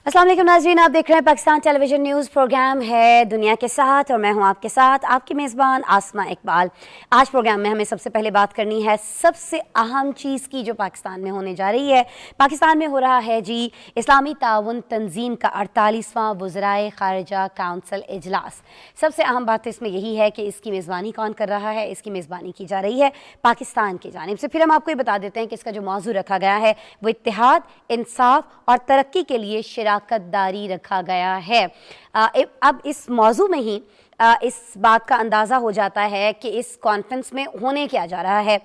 अस्सलाम वालेकुम नाज़रीन, आप देख रहे हैं पाकिस्तान टेलीविज़न न्यूज़ प्रोग्राम है दुनिया के साथ और मैं हूं आपके साथ आपकी मेज़बान आसमा इकबाल। आज प्रोग्राम में हमें सबसे पहले बात करनी है सबसे अहम चीज़ की जो पाकिस्तान में होने जा रही है। पाकिस्तान में हो रहा है जी इस्लामी ताउन तंजीम का 48वां वज़राए ख़ारिजा काउंसिल इजलास। सबसे अहम बात इसमें यही है कि इसकी मेज़बानी कौन कर रहा है। इसकी मेज़बानी की जा रही है पाकिस्तान की जानिब से। फिर हम आपको ये बता देते हैं कि इसका जो मौजू रखा गया है वो इत्तेहाद, इंसाफ और तरक्की के लिए शराकतदारी रखा गया है। अब इस मौजू में ही इस बात का अंदाज़ा हो जाता है कि इस कॉन्फ्रेंस में होने क्या जा रहा है।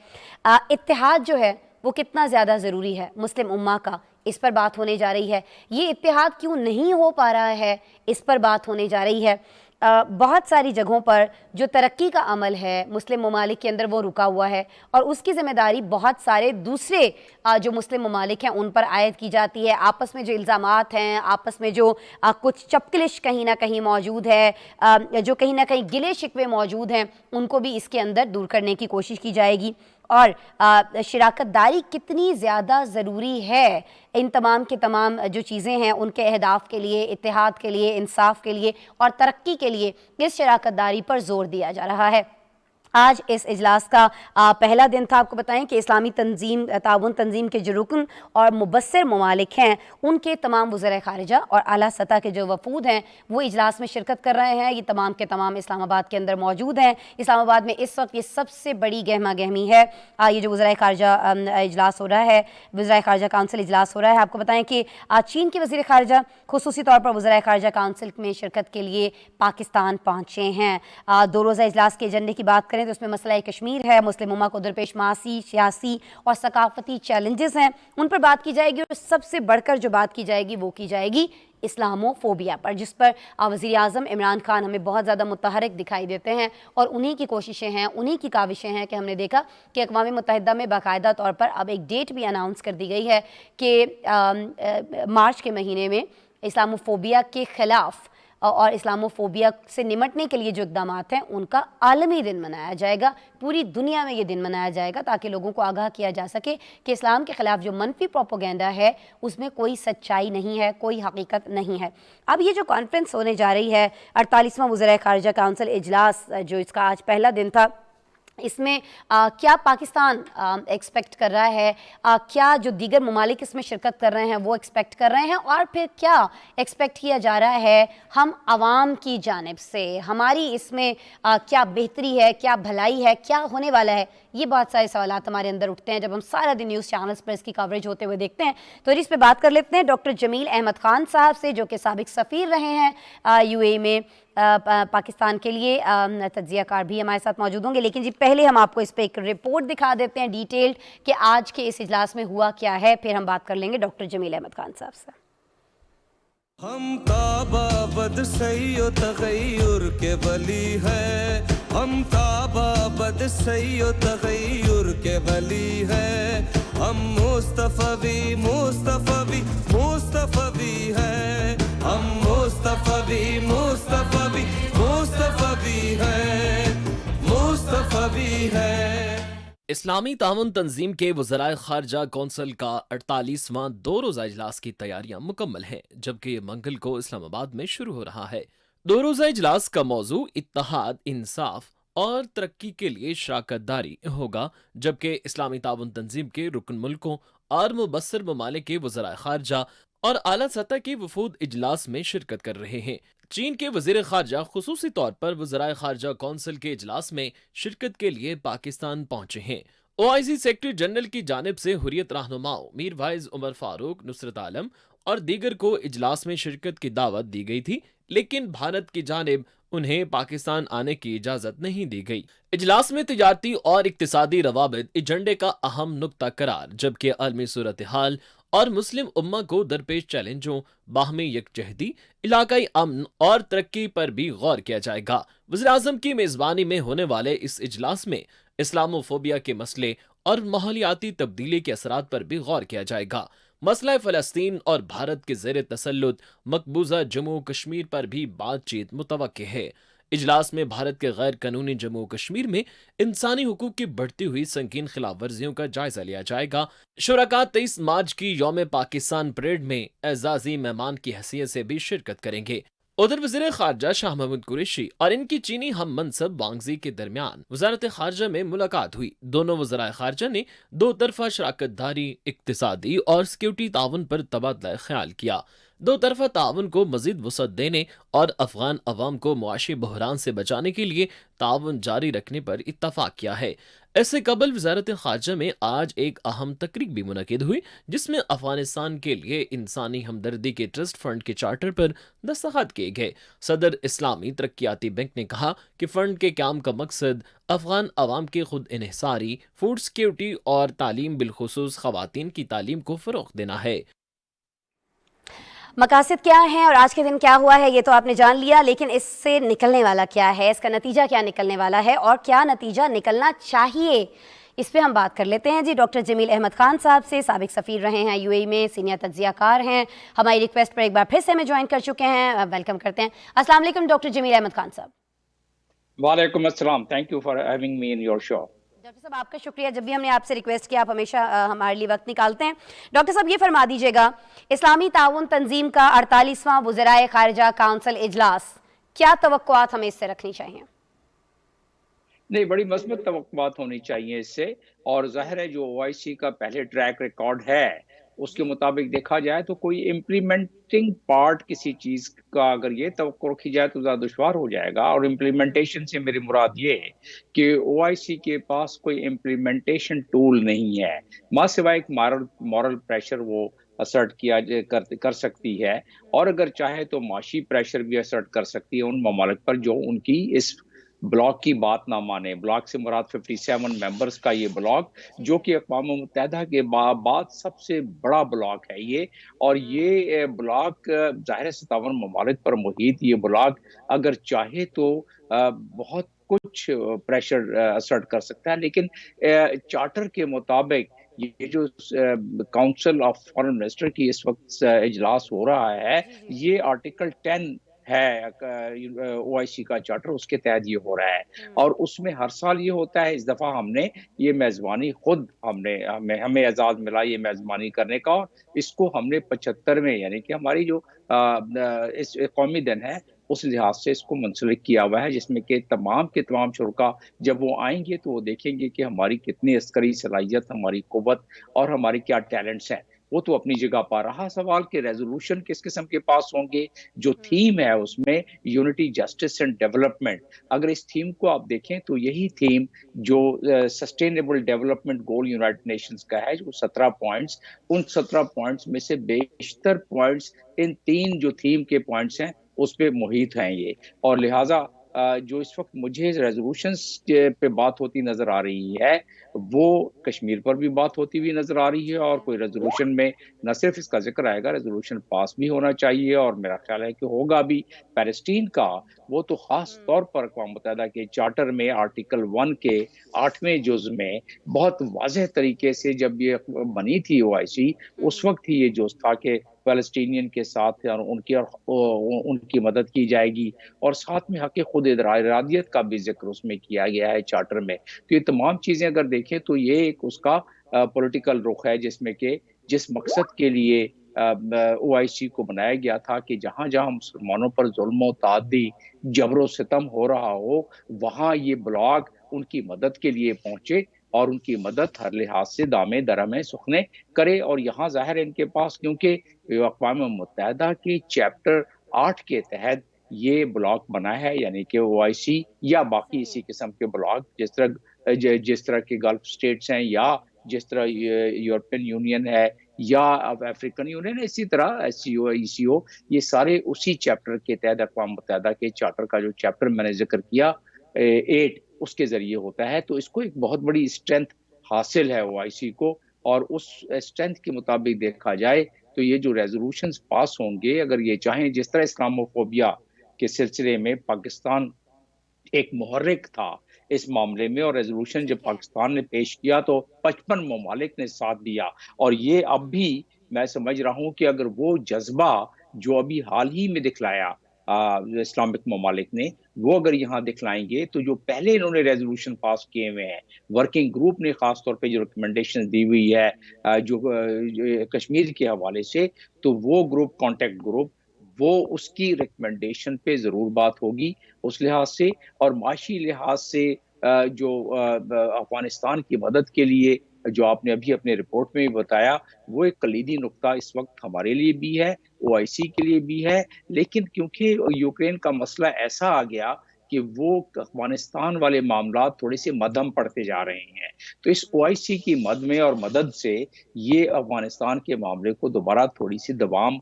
इत्तेहाद जो है वो कितना ज़्यादा ज़रूरी है मुस्लिम उम्मा का, इस पर बात होने जा रही है। ये इत्तेहाद क्यों नहीं हो पा रहा है, इस पर बात होने जा रही है। बहुत सारी जगहों पर जो तरक्की का अमल है मुस्लिम ममालिक के अंदर वो रुका हुआ है और उसकी ज़िम्मेदारी बहुत सारे दूसरे जो मुस्लिम ममालिक हैं उन पर आयद की जाती है। आपस में जो इल्ज़ामात हैं, आपस में जो कुछ चपकलिश कहीं ना कहीं मौजूद है, जो कहीं ना कहीं गिले शिकवे मौजूद हैं, उनको भी इसके अंदर दूर करने की कोशिश की जाएगी। और शराकतदारी कितनी ज़्यादा ज़रूरी है इन तमाम के तमाम जो चीज़ें हैं उनके अहदाफ के लिए, इत्तेहाद के लिए, इंसाफ के लिए और तरक्की के लिए इस शराकतदारी पर ज़ोर दिया जा रहा है। आज इस इजलास का पहला दिन था। आपको बताएं कि इस्लामी तंजीम ताउन तंजीम के जो रुकन और मुबस्सिर ममालिक हैं उनके तमाम वज़राए ख़ारिजा और आला सतह के जो वफूद हैं वो इजलास में शिरकत कर रहे हैं। ये तमाम के तमाम इस्लामाबाद के अंदर मौजूद हैं। इस्लामाबाद में इस वक्त ये सबसे बड़ी गहमा गहमी है। ये जो वज़राए ख़ारिजा इजलास हो रहा है, वज़राए ख़ारिजा काउंसिल इजलास हो रहा है। आपको बताएं कि चीन के वज़ीर ख़ारिजा खुसूसी तौर पर वज़राए ख़ारिजा काउंसिल में शिरकत के लिए पाकिस्तान पहुँचे हैं। 2 रोज़ा इजलास के एजेंडे की बात करें तो उसमें मसला कश्मीर है, मुस्लिम उम्मा को दरपेश मासी, सियासी और सकाफती चैलेंजेस हैं, उन पर बात की जाएगी। और सबसे बढ़कर जो बात की जाएगी वो की जाएगी इस्लामोफोबिया पर, जिस पर वज़ीर आज़म इमरान खान हमें बहुत ज़्यादा मुतहरिक दिखाई देते हैं और उन्हीं की कोशिशें हैं, उन्हीं की काविशें हैं कि हमने देखा कि अक़वाम मुत्तहिदा में बाकायदा तौर पर अब एक डेट भी अनाउंस कर दी गई है कि मार्च के महीने में इस्लामोफोबिया के ख़िलाफ़ और इस्लामोफोबिया से निमटने के लिए जो इक़दामात हैं उनका आलमी दिन मनाया जाएगा। पूरी दुनिया में ये दिन मनाया जाएगा ताकि लोगों को आगाह किया जा सके कि इस्लाम के ख़िलाफ़ जो मनफी प्रोपोगेंडा है उसमें कोई सच्चाई नहीं है, कोई हकीकत नहीं है। अब ये जो कॉन्फ्रेंस होने जा रही है 48वां वज़राए ख़ारिजा काउंसिल इजलास, जो इसका आज पहला दिन था, इसमें क्या पाकिस्तान एक्सपेक्ट कर रहा है, क्या जो दीगर ममालिक इसमें शिरकत कर रहे हैं वो एक्सपेक्ट कर रहे हैं, और फिर क्या एक्सपेक्ट किया जा रहा है हम आवाम की जानिब से, हमारी इसमें क्या बेहतरी है, क्या भलाई है, क्या होने वाला है। ये बहुत सारे सवालात हमारे अंदर उठते हैं जब हम सारा दिन न्यूज़ चैनल्स पर इसकी कवरेज होते हुए देखते हैं। तो इस पर बात कर लेते हैं डॉक्टर जमील अहमद ख़ान साहब से, जो कि साबिक सफ़ीर रहे हैं यूएई में पाकिस्तान के लिए। तज्ज़ियाकार भी हमारे साथ मौजूद होंगे, लेकिन जी पहले हम आपको इस पर एक रिपोर्ट दिखा देते हैं डिटेल्ड कि आज के इस इजलास में हुआ क्या है, फिर हम बात कर लेंगे डॉक्टर जमील अहमद ख़ान साहब से। हम ताबाबद सैयो तगैयुर के वली है, हम ताबाबद सैयो तगैयुर के वली है, हम मुस्तफ़वी मुस्तफ़वी मुस्तफ़वी है, हम मुस्तफ़वी मुस्तफ़वी मुस्तफ़वी है, मुस्तफ़वी है। इस्लामी ताउन तंजीम के वज़राए ख़ारिजा कौंसिल का 48वां 2 रोज़ा इजलास की तैयारियां मुकम्मल हैं, जबकि मंगल को इस्लामाबाद में शुरू हो रहा है। 2 रोज़ा इजलास का मौजू इत्तेहाद, इंसाफ और तरक्की के लिए शराकतदारी होगा, जबकि इस्लामी ताउन तंजीम के रुकन मुल्कों और मुबस्सिर ममालिक के वज़राए ख़ारिजा और आला सतह के वफूद इजलास में शिरकत कर रहे हैं। चीन के वज़ीर ख़ारिजा खुसूसी तौर पर वज़राए ख़ारिजा कौंसिल के इजलास में शिरकत के लिए पाकिस्तान पहुंचे हैं। OIC सेक्रेटरी जनरल की जानिब से हुर्रियत रहनुमाओं मीर वाइज उमर फारूक, नुसरत आलम और दीगर को इजलास में शिरकत की दावत दी गई थी, लेकिन भारत की जानिब उन्हें पाकिस्तान आने की इजाज़त नहीं दी गई। इजलास में तिजारती और इक्तिसादी रवाबित एजेंडे का अहम नुक्ता करार, जबकि आलमी सूरत हाल और मुस्लिम उम्मा को दरपेश चैलेंजों, बाहमी यकजहती, इलाकाई अमन और तरक्की पर भी गौर किया जाएगा। वज़ीर आज़म की मेज़बानी में होने वाले इस इजलास में इस्लामोफोबिया के मसले और माहौलियाती तब्दीली के असरात पर भी गौर किया जाएगा। मसला फ़लस्तीन और भारत के ज़ेर तसल्लुत मकबूजा जम्मू कश्मीर पर भी बातचीत मुतवक्के है। اجلاس میں بھارت کے غیر قانونی جموں و کشمیر میں انسانی حقوق کی بڑھتی ہوئی سنگین خلاف ورزیوں کا جائزہ لیا جائے گا۔ شرکاء 23 مارچ کی یوم پاکستان پریڈ میں اعزازی مہمان کی حیثیت سے بھی شرکت کریں گے۔ ادھر وزیر خارجہ شاہ محمود قریشی اور ان کی چینی ہم منصب وانگ زی کے درمیان وزارت خارجہ میں ملاقات ہوئی۔ دونوں وزرائے خارجہ نے دو طرفہ شراکت داری، اقتصادی اور سیکیورٹی تعاون پر تبادلہ خیال کیا۔ دو طرفہ تعاون کو مزید وسعت دینے اور افغان عوام کو معاشی بحران سے بچانے کے لیے تعاون جاری رکھنے پر اتفاق کیا ہے۔ اس سے قبل وزارت خارجہ میں آج ایک اہم تقریب بھی منعقد ہوئی جس میں افغانستان کے لیے انسانی ہمدردی کے ٹرسٹ فنڈ کے چارٹر پر دستخط کیے گئے۔ صدر اسلامی ترقیاتی بینک نے کہا کہ فنڈ کے قیام کا مقصد افغان عوام کی خود انحصاری، فوڈ سیکیورٹی اور تعلیم، بالخصوص خواتین کی تعلیم کو فروغ دینا ہے۔ مقاصد کیا ہیں اور آج کے دن کیا ہوا ہے یہ تو آپ نے جان لیا، لیکن اس سے نکلنے والا کیا ہے، اس کا نتیجہ کیا نکلنے والا ہے اور کیا نتیجہ نکلنا چاہیے، اس پہ ہم بات کر لیتے ہیں جی ڈاکٹر جمیل احمد خان صاحب سے۔ سابق سفیر رہے ہیں یو اے ای میں، سینئر تجزیہ کار ہیں، ہماری ریکویسٹ پر ایک بار پھر سے ہمیں جوائن کر چکے ہیں۔ ویلکم کرتے ہیں۔ السلام علیکم ڈاکٹر جمیل احمد خان صاحب۔ وعلیکم السلام، thank you for having me in your show. Doctor صاحب آپ کا شکریہ، جب بھی ہم نے آپ سے ریکویسٹ کیا آپ ہمیشہ ہمارے لیے وقت نکالتے ہیں۔ ڈاکٹر صاحب یہ فرما دیجیے گا، اسلامی تعاون تنظیم کا 48واں وزرائے خارجہ کونسل اجلاس، کیا توقعات ہمیں اس سے رکھنی چاہیے؟ نہیں، بڑی مثبت توقعات ہونی چاہیے اس سے، اور ظاہر ہے جو او آئی سی کا پہلے ٹریک ریکارڈ ہے اس کے مطابق دیکھا جائے تو کوئی امپلیمنٹنگ پارٹ کسی چیز کا اگر یہ توقع رکھی جائے تو زیادہ دشوار ہو جائے گا۔ اور امپلیمنٹیشن سے میری مراد یہ ہے کہ او آئی سی کے پاس کوئی امپلیمنٹیشن ٹول نہیں ہے، ماں سوائے ایک مورل پریشر وہ اسرٹ کر سکتی ہے، اور اگر چاہے تو معاشی پریشر بھی اسرٹ کر سکتی ہے ان ممالک پر جو ان کی اس بلاک کی بات نہ مانے۔ بلاک سے مراد 57 ممبرز کا یہ بلاک، جو کہ اقوام متحدہ کے بعد سب سے بڑا بلاک ہے یہ، اور یہ بلاک ظاہر 57 ممالک پر محیط یہ بلاک اگر چاہے تو بہت کچھ پریشر اسرٹ کر سکتا ہے، لیکن چارٹر کے مطابق یہ جو کاؤنسل آف فارن منسٹر کی اس وقت اجلاس ہو رہا ہے، یہ آرٹیکل 10 ہے او آئی سی کا چارٹر، اس کے تحت یہ ہو رہا ہے، اور اس میں ہر سال یہ ہوتا ہے۔ اس دفعہ ہم نے یہ میزبانی خود ہمیں اعزاز ملا یہ میزبانی کرنے کا، اور اس کو ہم نے 75 یعنی کہ ہماری جو اس قومی دن ہے اس لحاظ سے اس کو منسلک کیا ہوا ہے، جس میں کہ تمام کے تمام شرکا جب وہ آئیں گے تو وہ دیکھیں گے کہ ہماری کتنی عسکری صلاحیت، ہماری قوت اور ہماری کیا ٹیلنٹس ہیں۔ وہ تو اپنی جگہ پا رہا سوال کہ ریزولوشن کس قسم کے پاس ہوں گے۔ جو تھیم ہے اس میں یونٹی، جسٹس اینڈ ڈیولپمنٹ، اگر اس تھیم کو آپ دیکھیں تو یہی تھیم جو سسٹینیبل ڈیولپمنٹ گول یونائٹڈ نیشنز کا ہے، جو 17 پوائنٹس، ان 17 پوائنٹس میں سے بیشتر پوائنٹس ان 3 جو تھیم کے پوائنٹس ہیں اس پہ محیط ہیں یہ، اور لہٰذا جو اس وقت مجھے ریزولوشنز پہ بات ہوتی نظر آ رہی ہے وہ کشمیر پر بھی بات ہوتی ہوئی نظر آ رہی ہے، اور کوئی ریزولوشن میں نہ صرف اس کا ذکر آئے گا، ریزولوشن پاس بھی ہونا چاہیے، اور میرا خیال ہے کہ ہوگا بھی۔ پیلسٹین کا وہ تو خاص طور پر اقوام متحدہ کے چارٹر میں آرٹیکل 1 کے 8ویں جز میں بہت واضح طریقے سے جب یہ بنی تھی او آئی سی، اس وقت ہی یہ جز تھا کہ فلسطینین کے ساتھ ان کی مدد کی جائے گی، اور ساتھ میں حق خود ارادیت کا بھی ذکر اس میں کیا گیا ہے چارٹر میں۔ تو یہ تمام چیزیں اگر دیکھیں تو یہ ایک اس کا پولیٹیکل رخ ہے، جس میں کہ جس مقصد کے لیے او آئی سی کو بنایا گیا تھا کہ جہاں جہاں مسلمانوں پر ظلم و تعدی، جبر و ستم ہو رہا ہو، وہاں یہ بلاک ان کی مدد کے لیے پہنچے اور ان کی مدد ہر لحاظ سے دامے درہمے سخنے کرے۔ اور یہاں ظاہر ان کے پاس کیونکہ اقوام متحدہ کے چیپٹر 8 کے تحت یہ بلاک بنا ہے، یعنی کہ او آئی سی یا باقی اسی قسم کے بلاک جس طرح کے گلف سٹیٹس ہیں، یا جس طرح یورپین یونین ہے، یا افریقن یونین، اسی طرح ایس سی او، ای سی او، یہ سارے اسی چیپٹر کے تحت اقوام متحدہ کے چارٹر کا جو چیپٹر میں نے ذکر کیا 8، اس کے ذریعے ہوتا ہے۔ تو اس کو ایک بہت بڑی اسٹرینتھ حاصل ہے او آئی سی کو، اور اس اسٹرینتھ کے مطابق دیکھا جائے تو یہ جو ریزولوشنز پاس ہوں گے، اگر یہ چاہیں، جس طرح اسلاموفوبیا کے سلسلے میں پاکستان ایک محرک تھا اس معاملے میں، اور ریزولوشن جب پاکستان نے پیش کیا تو 55 ممالک نے ساتھ دیا، اور یہ اب بھی میں سمجھ رہا ہوں کہ اگر وہ جذبہ جو ابھی حال ہی میں دکھلایا इस्लामिक ममालिक ने, वो अगर यहाँ दिखलाएंगे तो जो पहले इन्होंने रेजोल्यूशन पास किए हुए हैं, वर्किंग ग्रुप ने खास तौर पे जो रिकमेंडेशन दी हुई है जो कश्मीर के हवाले से, तो वो ग्रुप, कॉन्टेक्ट ग्रुप, वो उसकी रिकमेंडेशन पे जरूर बात होगी उस लिहाज से। और माशी लिहाज से जो अफगानिस्तान की मदद के लिए जो आपने अभी अपने रिपोर्ट में भी बताया, वो एक कलीदी नुक्ता इस वक्त हमारे लिए भी है, ओआईसी के लिए भी है। लेकिन क्योंकि यूक्रेन का मसला ऐसा आ गया कि वो अफगानिस्तान वाले मामला थोड़े से मध्यम पड़ते जा रहे हैं, तो इस ओआईसी की मद में और मदद से ये अफगानिस्तान के मामले को दोबारा थोड़ी सी दबाम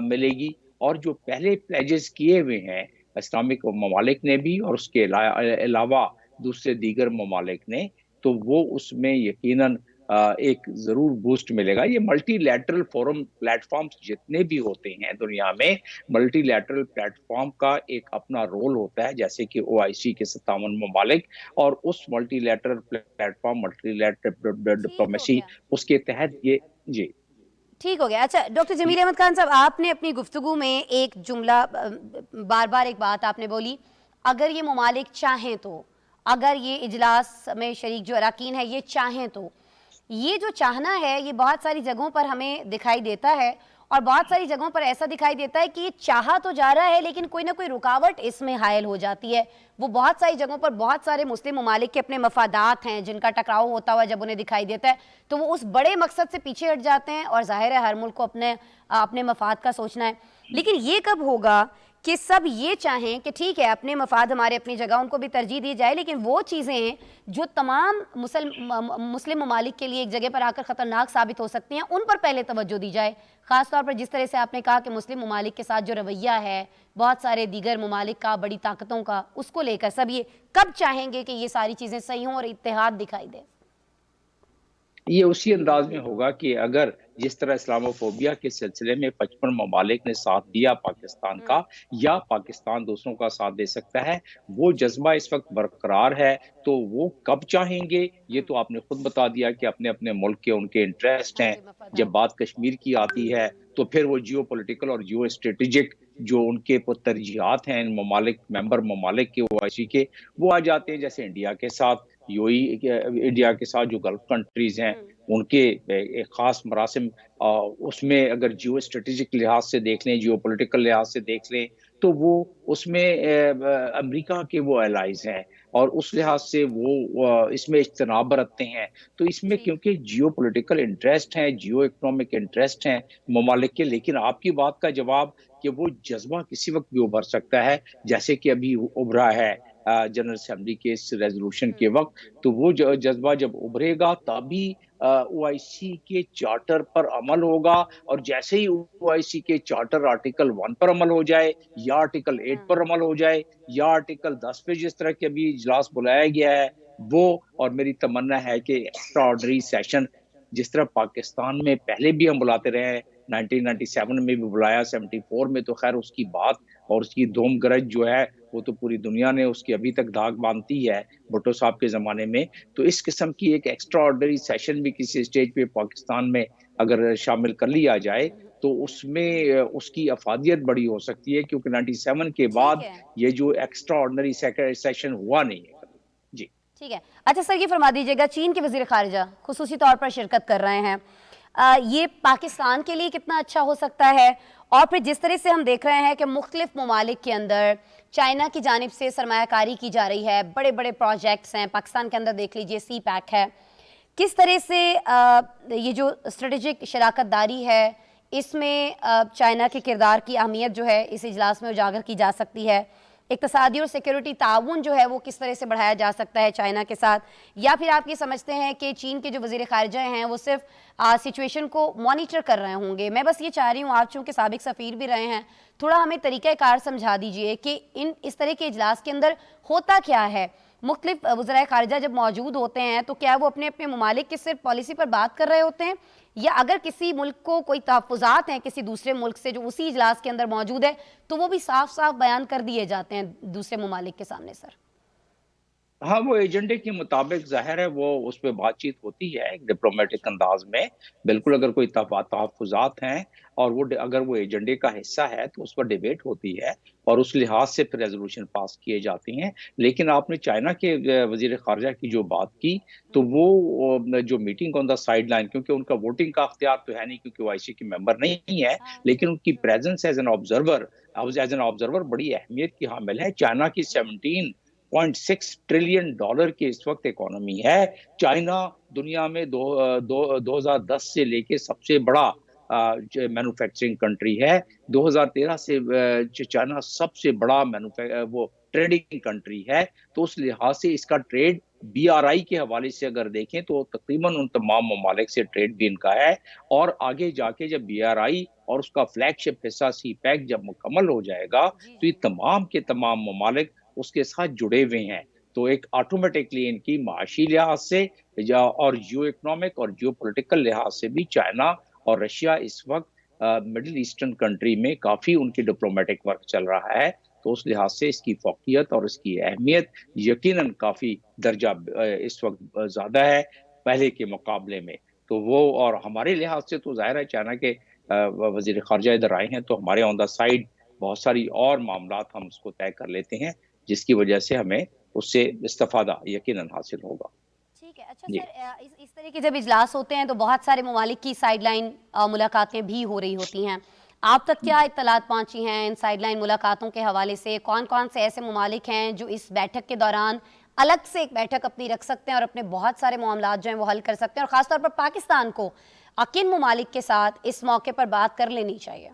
मिलेगी। और जो पहले प्लेजेस किए हुए हैं इस्लामिक ममालिक ने भी और उसके अलावा दूसरे दीगर ममालिक ने, तो वो उसमें यकीनन एक जरूर बूस्ट मिलेगा। ये मल्टीलैटरल फोरम प्लेटफॉर्म्स जितने भी होते हैं दुनिया में, मल्टीलैटरल प्लेटफॉर्म का एक अपना रोल होता है, जैसे कि ओआईसी के 57 ममालिक, और उस मल्टीलैटरल प्लेटफॉर्म, मल्टीलैटरल डिप्लोमेसी, उसके तहत ये जी ठीक हो गया। अच्छा डॉक्टर जमील अहमद खान साहब, आपने अपनी गुफ्तगू में एक जुमला बार बार एक बात आपने बोली, अगर ये ममालिक चाहें तो, अगर ये इजलास में शरीक जो अरकान है ये चाहें तो, ये जो चाहना है ये बहुत सारी जगहों पर हमें दिखाई देता है, और बहुत सारी जगहों पर ऐसा दिखाई देता है कि ये चाहा तो जा रहा है लेकिन कोई ना कोई रुकावट इसमें हायल हो जाती है। वो बहुत सारी जगहों पर बहुत सारे मुस्लिम ममालिक के अपने मफादात हैं जिनका टकराव होता हुआ जब उन्हें दिखाई देता है तो वो उस बड़े मकसद से पीछे हट जाते हैं, और जाहिर है हर मुल्क को अपने अपने मफाद का सोचना है। लेकिन ये कब होगा कि सब ये चाहें कि ठीक है अपने मफाद हमारे अपनी जगह, उनको भी तरजीह दी जाए, लेकिन वो चीज़ें जो तमाम मुस्लिम ममालिक के लिए एक जगह पर आकर ख़तरनाक साबित हो सकती हैं उन पर पहले तवज्जो दी जाए। ख़ास तौर पर जिस तरह से आपने कहा कि मुस्लिम ममालिक के साथ जो रवैया है बहुत सारे दीगर ममालिक का, बड़ी ताकतों का, उसको लेकर सब ये कब चाहेंगे कि ये सारी चीज़ें सही हों और इत्तेहाद दिखाई दे? ये उसी अंदाज में होगा कि अगर जिस तरह इस्लामोफोबिया के सिलसिले में 55 ममालिक ने साथ दिया पाकिस्तान का, या पाकिस्तान दूसरों का साथ दे सकता है, वो जज्बा इस वक्त बरकरार है, तो वो कब चाहेंगे ये तो आपने खुद बता दिया कि अपने अपने मुल्क के उनके इंटरेस्ट हैं। जब बात कश्मीर की आती है तो फिर वो जियो पॉलिटिकल और जियो स्ट्रेटेजिक जो उनके तरजीहात हैं इन ममालिक, मेंबर ममालिक के, ओआईसी के, वो आ जाते हैं। जैसे इंडिया के साथ यूएई, इंडिया के साथ जो गल्फ कंट्रीज हैं उनके एक खास मरासिम, उसमें अगर जियो स्ट्रेटेजिक लिहाज से देख लें, जियो पॉलिटिकल लिहाज से देख लें, तो वो उसमें अमेरिका के वो एलाइज हैं और उस लिहाज से वो इसमें इज्तनाब बरतते हैं। तो इसमें क्योंकि जियो पॉलिटिकल इंटरेस्ट हैं, जियो इकोनॉमिक इंटरेस्ट हैं ममालिक के, लेकिन आपकी बात का जवाब कि वो जज्बा किसी वक्त भी उभर सकता है, जैसे कि अभी उभरा है जनरल असेंबली के इस रेजोल्यूशन के वक्त, तो वो जज्बा जब उभरेगा तभी ओआईसी के चार्टर पर अमल होगा। और जैसे ही ओआईसी के चार्टर आर्टिकल 1 पर अमल हो जाए, या आर्टिकल 8 पर अमल हो जाए, या आर्टिकल 10 पे जिस तरह के अभी इजलास बुलाया गया है वो, और मेरी तमन्ना है कि एक्स्ट्रा ऑर्डिनरी सेशन जिस तरह पाकिस्तान में पहले भी हम बुलाते रहे हैं, 1997 में भी बुलाया, 74 में तो खैर उसकी बात और उसकी धूम गरज जो है वो तो पूरी दुनिया ने उसकी अभी तक दाग बांधती है भुट्टो साहब के ज़माने में। तो इस किस्म की एक एक्स्ट्रा ऑर्डिनरी सेशन भी किसी स्टेज पे पाकिस्तान में अगर शामिल कर लिया जाए तो उसमें उसकी अफादियत बड़ी हो सकती है, क्योंकि 97 के बाद ये जो एक्स्ट्रा ऑर्डिनरी सेशन हुआ नहीं है। जी ठीक है। अच्छा सर, ये फरमा दीजिएगा, चीन के वज़ीर ख़ारिजा खुसूसी तौर पर शिरकत कर रहे हैं, ये पाकिस्तान के लिए कितना अच्छा हो सकता है? और फिर जिस तरह से हम देख रहे हैं कि मुख्तलिफ ममालिक के अंदर चाइना की जानिब से सरमायाकारी की जा रही है, बड़े बड़े प्रोजेक्ट्स हैं, पाकिस्तान के अंदर देख लीजिए सी पैक है, किस तरह से ये जो स्ट्रेटेजिक शराकतदारी है इसमें चाइना के किरदार की अहमियत जो है इस इजलास में उजागर की जा सकती है? इक़्तिसादी और सिक्योरिटी ताउन जो है वो किस तरह से बढ़ाया जा सकता है चाइना के साथ? या फिर आप ये समझते हैं कि चीन के जो वज़ीर ख़ारिजा हैं वो सिर्फ सिचुएशन को मॉनिटर कर रहे होंगे? मैं बस ये चाह रही हूँ, आप चूँकि साबिक सफ़ीर भी रहे हैं, थोड़ा हमें तरीक़ाकार समझा दीजिए कि इस तरह के इजलास के अंदर होता क्या है? मुख्तलिफ वज़राए ख़ारिजा जब मौजूद होते हैं तो क्या वो अपने अपने ममालिक की सिर्फ पॉलिसी पर बात कर रहे होते हैं, या अगर किसी मुल्क को कोई तहफ़्फ़ुज़ात हैं किसी दूसरे मुल्क से जो उसी इजलास के अंदर मौजूद है तो वो भी साफ साफ बयान कर दिए जाते हैं दूसरे ममालिक के सामने? सर हाँ, वो एजेंडे के मुताबिक ज़ाहिर है वो उस पे बातचीत होती है एक डिप्लोमेटिक अंदाज़ में। बिल्कुल अगर कोई तहफ़्फ़ुज़ात हैं और वो अगर वो एजेंडे का हिस्सा है तो उस पर डिबेट होती है और उस लिहाज़ से फिर रेज़ोल्यूशन पास किए जाती हैं। लेकिन आपने चाइना के वज़ीर ख़ारिजा की जो बात की, तो वो जो मीटिंग ऑन द साइडलाइन, क्योंकि उनका वोटिंग का इख्तियार तो है नहीं क्योंकि वो ओआईसी के मेंबर नहीं है, लेकिन उनकी प्रेज़ेंस एज़ एन ऑब्ज़र्वर बड़ी अहमियत की हामिल है। चाइना की 17.6 ट्रिलियन डॉलर की इस वक्त इकोनॉमी है। चाइना दुनिया में 2010 से लेके सबसे बड़ा मैन्युफैक्चरिंग कंट्री है। 2013 से चाइना सबसे बड़ा वो ट्रेडिंग कंट्री है। तो उस लिहाज से इसका ट्रेड बीआरआई के हवाले से अगर देखें तो तकरीबन उन तमाम ममालिक से ट्रेड भी इनका है। और आगे जाके जब बीआरआई और उसका फ्लैगशिप हिस्सा सी पैक जब मुकम्मल हो जाएगा तो ये तमाम के तमाम ममालिक उसके साथ जुड़े हुए हैं। तो एक ऑटोमेटिकली इनकी माशी लिहाज से और जियो इकोनॉमिक और जियो पोलिटिकल लिहाज से भी चाइना और रशिया इस वक्त मिडिल ईस्टर्न कंट्री में काफ़ी उनकी डिप्लोमेटिक वर्क चल रहा है। तो उस लिहाज से इसकी फ़ौक़ियत और इसकी अहमियत यकीनन काफ़ी दर्जा इस वक्त ज़्यादा है पहले के मुकाबले में। तो वो और हमारे लिहाज से तो ज़ाहिर है चाइना के वज़ीर ख़ारिजा इधर आए हैं तो हमारे ऑन द साइड बहुत सारी और मामलात हम उसको तय कर लेते हैं, जिसकी वजह से हमें उससे इस्तिफ़ादा यकीनन हासिल होगा। ठीक है। अच्छा जी। सर, इस तरह के जब इजलास होते हैं तो बहुत सारे ममालिक की साइडलाइन मुलाकातें भी हो रही होती हैं। आप तक क्या इत्तलात पहुंची हैं इन साइडलाइन मुलाकातों के हवाले से? कौन कौन से ऐसे ममालिक हैं जो इस बैठक के दौरान अलग से एक बैठक अपनी रख सकते हैं और अपने बहुत सारे मामलात जो हैं वो हल कर सकते हैं, और ख़ासतौर पर पाकिस्तान को किन ममालिक के साथ इस मौके पर बात कर लेनी चाहिए?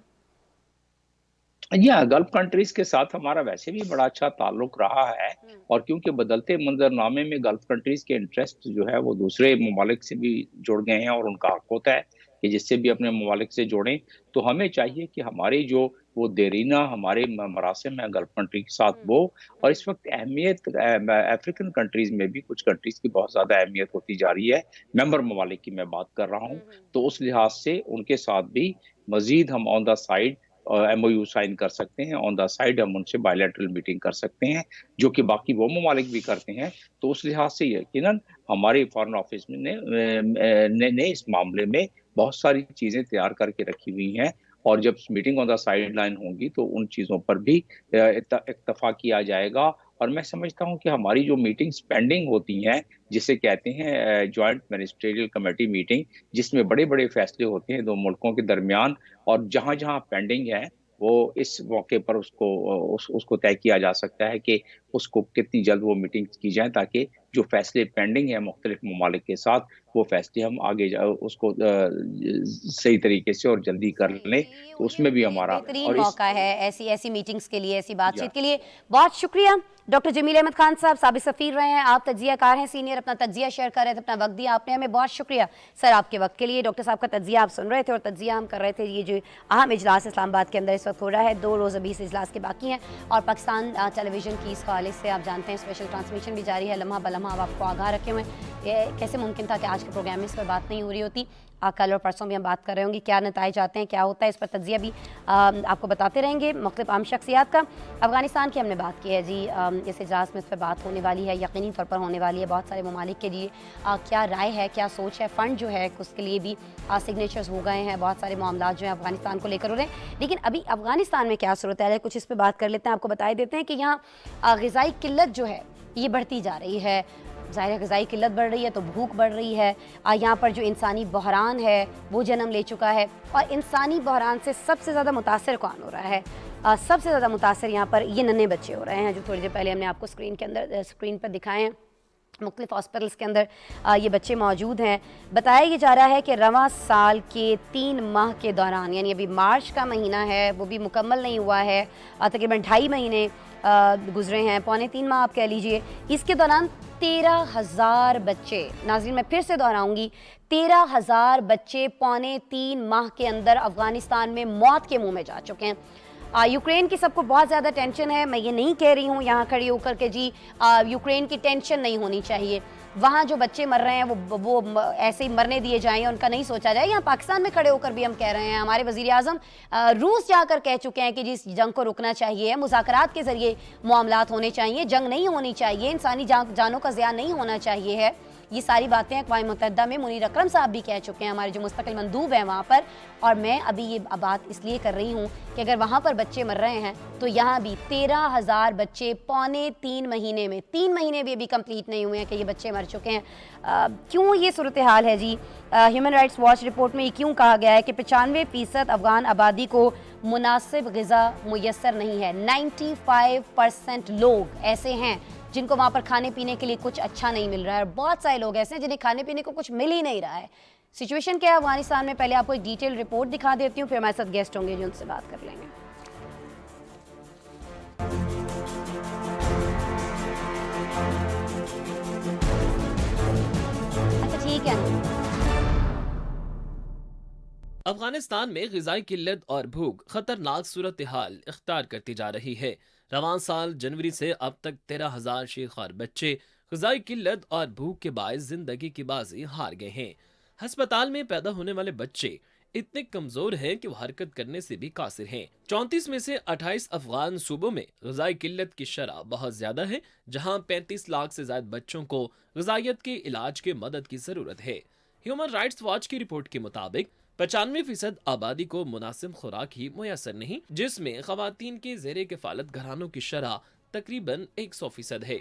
या गल्फ कंट्रीज के साथ हमारा वैसे भी बड़ा अच्छा ताल्लुक रहा है। और क्योंकि बदलते मंजरनामे में गल्फ कंट्रीज के इंटरेस्ट जो है वो दूसरे ममालिक से भी जुड़ गए हैं और उनका हक होता है कि जिससे भी अपने ममालिक से जोड़ें। तो हमें चाहिए कि हमारी जो वो देरीना हमारे मरासिम है गल्फ कंट्री के साथ वो, और इस वक्त अहमियत अफ्रीकन कंट्रीज में भी कुछ कंट्रीज की बहुत ज़्यादा अहमियत होती जा रही है। मेंबर ममालिक की मैं बात कर रहा हूँ। तो उस लिहाज से उनके साथ भी मजीद हम on the side MOU sign कर सकते हैं। ऑन द साइड हम उनसे बायलैटरल मीटिंग कर सकते हैं, जो कि बाकी वो ममालिक भी करते हैं। तो उस लिहाज से यकीनन हमारे फॉरेन ऑफिस ने इस मामले में बहुत सारी चीज़ें तैयार करके रखी हुई हैं। और जब meeting on the side line होंगी तो उन चीज़ों पर भी इत्तफाक किया जाएगा। और मैं समझता हूँ कि हमारी जो मीटिंग्स पेंडिंग होती हैं, जिसे कहते हैं जॉइंट मिनिस्ट्रियल कमेटी मीटिंग, जिसमें बड़े-बड़े फैसले होते हैं 2 मुल्कों के दरमियान, और जहाँ-जहाँ पेंडिंग है, वो इस मौके पर उसको तय किया जा सकता है कि उसको कितनी जल्द वो मीटिंग्स की जाएँ, ताकि जो फैसले पेंडिंग हैं मुख्तलिफ ममालिक के साथ, वो फैसले हम आगे उसको सही तरीके से और जल्दी कर लें। तो उसमें भी ये हमारा बेहतरीन और मौका है ऐसी ऐसी मीटिंग्स के लिए, ऐसी बातचीत या के लिए। बहुत शुक्रिया डॉक्टर जमील अहमद खान साहब, साबिक़ सफ़ीर रहे हैं, आप तज्ज़ियाकार हैं सीनियर, अपना तज्ज़िया शेयर कर रहे थे, अपना वक्त दिया आपने हमें। बहुत शुक्रिया सर आपके वक्त के लिए। डॉक्टर साहब का तज्ज़िया आप सुन रहे थे और तज्ज़िया हम कर रहे थे ये जो अहम इजलास इस्लामाबाद के अंदर इस वक्त हो रहा है। 2 रोज़ अभी इस इजलास के बाकी हैं और पाकिस्तान टेलीविज़न की इस हवाले से आप जानते हैं स्पेशल ट्रांसमिशन भी जारी है। लम्हा बलम्हा अब आपको आगाह रखे हुए हैं। ये कैसे मुमकिन था कि आज के प्रोग्राम में इस पर बात नहीं हो रही होती। कल और परसों भी हम बात कर रहे होंगे, क्या नताइज आते हैं, क्या होता है, इस पर तज्ज़िया भी आपको बताते रहेंगे। मुख्तलिफ आम शख्सियात का अफ़गानिस्तान की हमने बात की है जी, इस इजलास में इस पर बात होने वाली है, यकीनी तौर पर होने वाली है। बहुत सारे ममालिक के लिए क्या राय है, क्या सोच है, फ़ंड जो है उसके लिए भी सिग्नेचर्स हो गए हैं। बहुत सारे मामला जो हैं अफ़गानिस्तान को लेकर हो रहे हैं। लेकिन अभी अफ़गानिस्तान में क्या सूरत है कुछ इस पर बात कर लेते हैं। आपको बताए देते हैं कि यहाँ ग़िज़ाई किल्लत जो है ये बढ़ती जा रही है। ज़ाहिर है ग़िज़ाई किल्लत बढ़ रही है तो भूख बढ़ रही है। यहाँ पर जो इंसानी बहरान है वो जन्म ले चुका है, और इंसानी बहरान से सबसे ज़्यादा मुतासर कौन हो रहा है? सबसे ज़्यादा मुतासर यहाँ पर ये नन्हे बच्चे हो रहे हैं, जो थोड़ी देर पहले हमने आपको स्क्रीन पर दिखाए हैं। मुख्तलिफ हॉस्पिटल्स के अंदर ये बच्चे मौजूद हैं। बताया ये जा रहा है कि रवां साल के 3 माह के दौरान, यानी अभी मार्च का महीना है वो भी मुकम्मल नहीं हुआ है, तकरीबन 2.5 महीने गुजरे हैं, पौने 3 माह आप कह लीजिए। इसके दौरान 13,000 बच्चे, नाज़रीन मैं फिर से दोहराऊंगी, 13,000 बच्चे पौने 3 माह के अंदर अफ़गानिस्तान में मौत के मुंह में जा चुके हैं। यूक्रेन की सबको बहुत ज़्यादा टेंशन है, मैं ये नहीं कह रही हूँ यहाँ खड़ी होकर के जी यूक्रेन की टेंशन नहीं होनी चाहिए, वहाँ जो बच्चे मर रहे हैं वो ऐसे ही मरने दिए जाएं, उनका नहीं सोचा जाए। यहाँ पाकिस्तान में खड़े होकर भी हम कह रहे हैं, हमारे वज़ीर आज़म रूस जाकर कह चुके हैं कि जी इस जंग को रुकना चाहिए, मुज़ाकरात के ज़रिए मामलात होने चाहिए, जंग नहीं होनी चाहिए, इंसानी जानों का ज़िया नहीं होना चाहिए है। ये सारी बातें अक़वाम मुत्तहिदा में मुनीर अकरम साहब भी कह चुके हैं, हमारे जो मुस्तकिल मंदूब हैं वहाँ पर। और मैं अभी ये बात इसलिए कर रही हूँ कि अगर वहाँ पर बच्चे मर रहे हैं तो यहाँ भी 13,000 बच्चे पौने 3 महीने में, 3 महीने भी अभी कंप्लीट नहीं हुए हैं कि ये बच्चे मर चुके हैं। क्यों ये सूरत हाल है जी? ह्यूमन राइट्स वॉच रिपोर्ट में ये क्यों कहा गया है कि 95% अफ़गान आबादी को मुनासिब ग़िज़ा मुयस्सर नहीं है। 95% लोग ऐसे हैं जिनको वहाँ पर खाने पीने के लिए कुछ अच्छा नहीं मिल रहा है, और बहुत सारे लोग ऐसे हैं जिन्हें खाने पीने को कुछ मिल ही नहीं रहा है। सिचुएशन क्या है अफगानिस्तान में, पहले आपको एक डिटेल रिपोर्ट दिखा देती हूँ, फिर हमारे साथ गेस्ट होंगे जो उनसे बात कर लेंगे। अच्छा ठीक है। अफगानिस्तान में ग़िज़ाई किल्लत और भूख खतरनाक सूरत हाल इख्तियार करती जा रही है। रवान साल जनवरी से अब तक 13,000 शेखार बच्चे ग़िज़ाई किल्लत और भूख के बायस जिंदगी की बाजी हार गए हैं। अस्पताल में पैदा होने वाले बच्चे इतने कमजोर हैं कि वो हरकत करने से भी कासिर हैं। 34 में से 28 अफगान सूबों में ग़िज़ाई किल्लत की शरह बहुत ज्यादा है, जहां 35 लाख से ज्यादा बच्चों को ग़िज़ाइयत के इलाज के मदद की जरूरत है। ह्यूमन राइट्स वॉच की रिपोर्ट के मुताबिक 95% आबादी को मुनासिब खुराक ही मुयसर नहीं, जिसमें ख़वातीन के ज़ेरे किफ़ालत घरानों की शरह तकरीबन 100% है।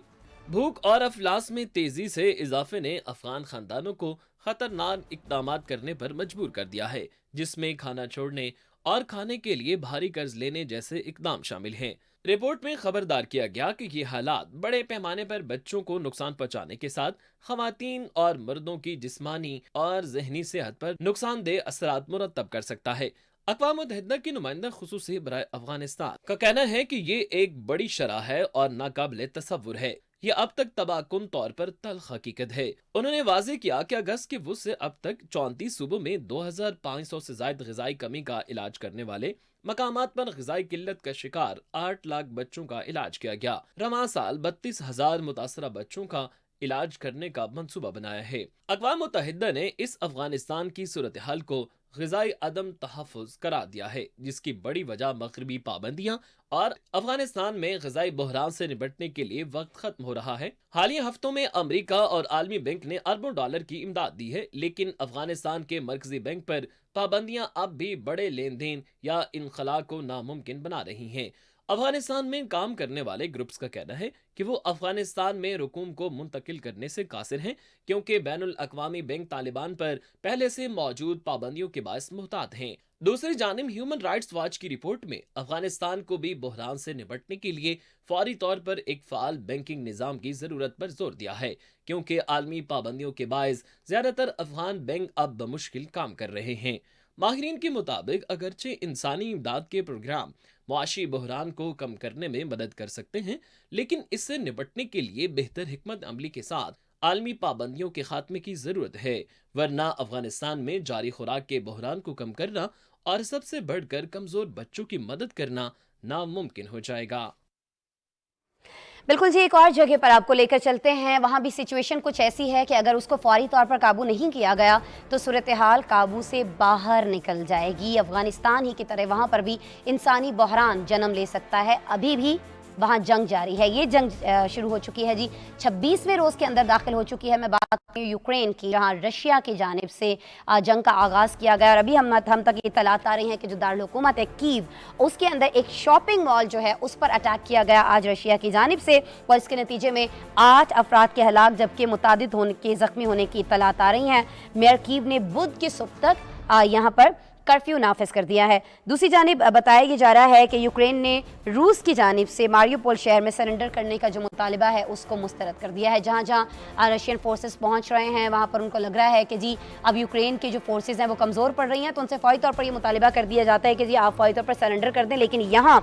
भूख और अफलास में तेजी से इजाफे ने अफगान खानदानों को खतरनाक इकदाम करने पर मजबूर कर दिया है, जिसमें खाना छोड़ने और खाने के लिए भारी कर्ज लेने जैसे इकदाम शामिल हैं। रिपोर्ट में खबरदार किया गया कि ये हालात बड़े पैमाने पर बच्चों को नुकसान पहुंचाने के साथ खवातीन और मर्दों की जिस्मानी और जहनी सेहत पर नुकसानदेह असरात मुरतब कर सकता है। अक़वाम मुत्तहिदा की नुमाइंदा खुसूसी बराए अफगानिस्तान का कहना है कि ये एक बड़ी शरह है और नाकाबिले तसव्वुर है। ये अब तक तबाहकुन तौर पर तल्ख हकीकत है। उन्होंने वाज़ेह किया कि अगस्त के वुसअत से अब तक 34 सूबों में 2500 से ज्यादा ग़िज़ाई कमी का इलाज करने वाले मकामात पर ग़िज़ाई किल्लत का शिकार 8 लाख बच्चों का इलाज किया गया। रवां साल 32,000 मुतासरा बच्चों का इलाज करने का मंसूबा बनाया है। अक़वाम मुत्तहिदा ने इस अफगानिस्तान की सूरत हाल को ग़िज़ाई अदम तहफ़्फ़ुज़ करार दिया है, जिसकी बड़ी वजह मग़रिबी पाबंदियाँ और अफगानिस्तान में ग़िज़ाई बहरान से निपटने के लिए वक्त खत्म हो रहा है। हालिया हफ्तों में अमरीका और आलमी बैंक ने अरबों डॉलर की इमदाद दी है, लेकिन अफगानिस्तान के मरकजी बैंक पर पाबंदियाँ अब भी बड़े लेन देन या इनखला को नामुमकिन बना रही हैं। अफगानिस्तान में काम करने वाले ग्रुप्स का कहना है कि वो अफगानिस्तान में रुकूम को मुंतकिल करने से कासिर हैं, क्योंकि बैनुल अक़वामी बैंक तालिबान पर पहले से मौजूद पाबंदियों के बायस मुहतात हैं। दूसरी जानिब ह्यूमन राइट्स वॉच की रिपोर्ट में अफगानिस्तान को भी बहरान से निपटने के लिए फौरी तौर पर एक फाल बैंकिंग निज़ाम की ज़रूरत पर जोर दिया है, क्योंकि आलमी पाबंदियों के बायस ज़्यादातर अफगान बैंक अब बमुश्किल काम कर रहे हैं। माहिरीन के मुताबिक अगरचे इंसानी इमदाद के प्रोग्राम मुआशी बहरान को कम करने में मदद कर सकते हैं, लेकिन इससे निपटने के लिए बेहतर हिकमत अमली के साथ आलमी पाबंदियों के खात्मे की जरूरत है, वरना अफगानिस्तान में जारी खुराक के बहरान को कम करना और सबसे बढ़कर कमजोर बच्चों की मदद करना नामुमकिन हो जाएगा। बिल्कुल जी, एक और जगह पर आपको लेकर चलते हैं। वहाँ भी सिचुएशन कुछ ऐसी है कि अगर उसको फौरी तौर पर काबू नहीं किया गया तो सूरत हाल काबू से बाहर निकल जाएगी। अफगानिस्तान ही की तरह वहाँ पर भी इंसानी बहरान जन्म ले सकता है। अभी भी वहाँ जंग जारी है। ये जंग शुरू हो चुकी है जी, 26वें रोज़ के अंदर दाखिल हो चुकी है। मैं बात करूँ यूक्रेन की, जहाँ रशिया की जानिब से जंग का आगाज़ किया गया और अभी हम तक ये इत्तलात आ रही हैं कि जो दारुल हुकूमत है कीव, उसके अंदर एक शॉपिंग मॉल जो है उस पर अटैक किया गया आज रशिया की जानिब से, और इसके नतीजे में 8 अफराद के हलाक जबकि मुतादिद ज़ख्मी होने की इत्तलात आ रही हैं। मेयर कीव ने बुध की सुबह तक यहाँ पर कर्फ्यू नाफिज कर दिया है। दूसरी जानिब बताया ये जा रहा है कि यूक्रेन ने रूस की जानिब से मारियोपोल शहर में सरेंडर करने का जो मुतालिबा है उसको मुस्तरद कर दिया है। जहाँ जहाँ रशियन फोर्सेस पहुँच रहे हैं वहाँ पर उनको लग रहा है कि जी अब यूक्रेन की जो फोर्सेस हैं वो कमज़ोर पड़ रही हैं, तो उनसे फौरी तौर पर ये मुतालिबा कर दिया जाता है कि जी आप फौरी तौर पर सरेंडर कर दें। लेकिन यहाँ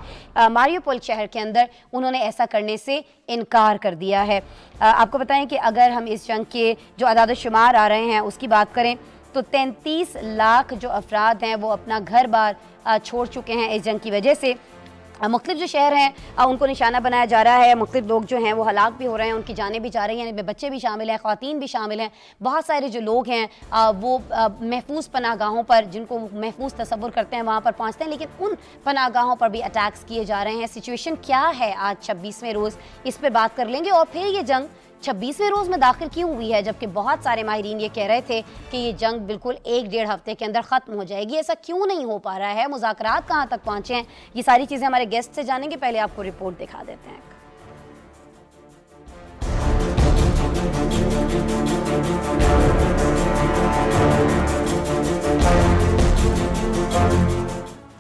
मारियोपोल शहर के अंदर उन्होंने ऐसा करने से इनकार कर दिया है। आपको बताएं कि अगर हम इस जंग के जो अदाद शुमार आ रहे हैं उसकी बात करें तो 33 लाख जो अफराद हैं वो अपना घर बार छोड़ चुके हैं इस जंग की वजह से। मुख्तलिफ जो शहर हैं उनको निशाना बनाया जा रहा है, मुख्तलिफ लोग जो हैं वो हलाक भी हो रहे हैं, उनकी जानें भी जा रही हैं, इनमें बच्चे भी शामिल हैं, ख़वातीन भी शामिल हैं। बहुत सारे जो लोग हैं वो महफूज पनाहगाहों पर, जिनको महफूज तसव्वुर करते हैं, वहाँ पर पहुँचते हैं, लेकिन उन पनाहगाहों पर भी अटैक्स किए जा रहे हैं। सिचुएशन क्या है आज 26वें रोज़, इस पर बात कर लेंगे। और फिर ये जंग 26वें रोज़ में दाखिल क्यों हुई है, जबकि बहुत सारे माहिरीन ये कह रहे थे कि ये जंग बिल्कुल 1-1.5 हफ्ते के अंदर ख़त्म हो जाएगी। ऐसा क्यों नहीं हो पा रहा है, मुज़ाकरात कहाँ तक पहुँचे हैं, ये सारी चीज़ें हमारे गेस्ट से जानेंगे। पहले आपको रिपोर्ट दिखा देते हैं।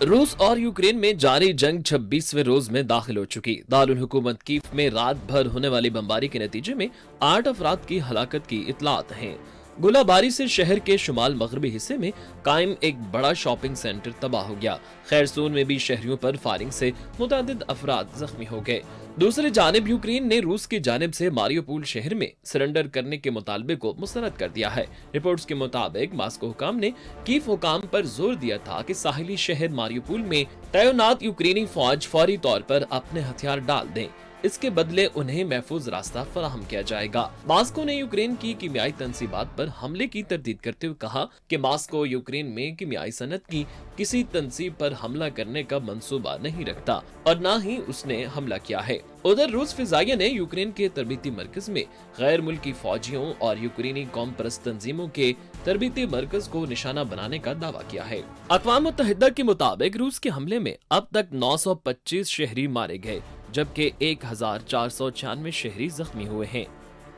रूस और यूक्रेन में जारी जंग 26वें रोज में दाखिल हो चुकी। दारुल हुकूमत कीव में रात भर होने वाली बमबारी के नतीजे में 8 अफराद की हलाकत की इतलात हैं। गोलाबारी से शहर के शुमाल मगरबी हिस्से में कायम एक बड़ा शॉपिंग सेंटर तबाह हो गया। खैरसून में भी शहरियों पर फायरिंग से मुतअद्दिद अफराद जख्मी हो गए। दूसरी जानिब यूक्रेन ने रूस की जानिब से मारियोपोल शहर में सरेंडर करने के मुतालबे को मुस्तरद कर दिया है। रिपोर्ट्स के मुताबिक मास्को हुकाम ने कीव हुकाम पर जोर दिया था कि साहिली शहर मारियोपोल में तैनात यूक्रेनी फौज फौरी तौर पर अपने हथियार डाल दें, इसके बदले उन्हें महफूज रास्ता फराहम किया जाएगा। मास्को ने यूक्रेन की कीमियाई तंसीबात पर हमले की तरदीद करते हुए कहा कि मास्को यूक्रेन में कीमियाई सनत की किसी तंसीब पर हमला करने का मंसूबा नहीं रखता और न ही उसने हमला किया है। उधर रूस फिजाइया ने यूक्रेन के तरबीती मरकज में गैर मुल्की फौजियों और यूक्रेनी कौम परस्त तंजीमों के तरबीती मरकज को निशाना बनाने का दावा किया है। अक़वाम मुत्तहिदा के मुताबिक रूस के हमले में अब तक 925 शहरी मारे गए, जबकि 1496 शहरी जख्मी हुए हैं।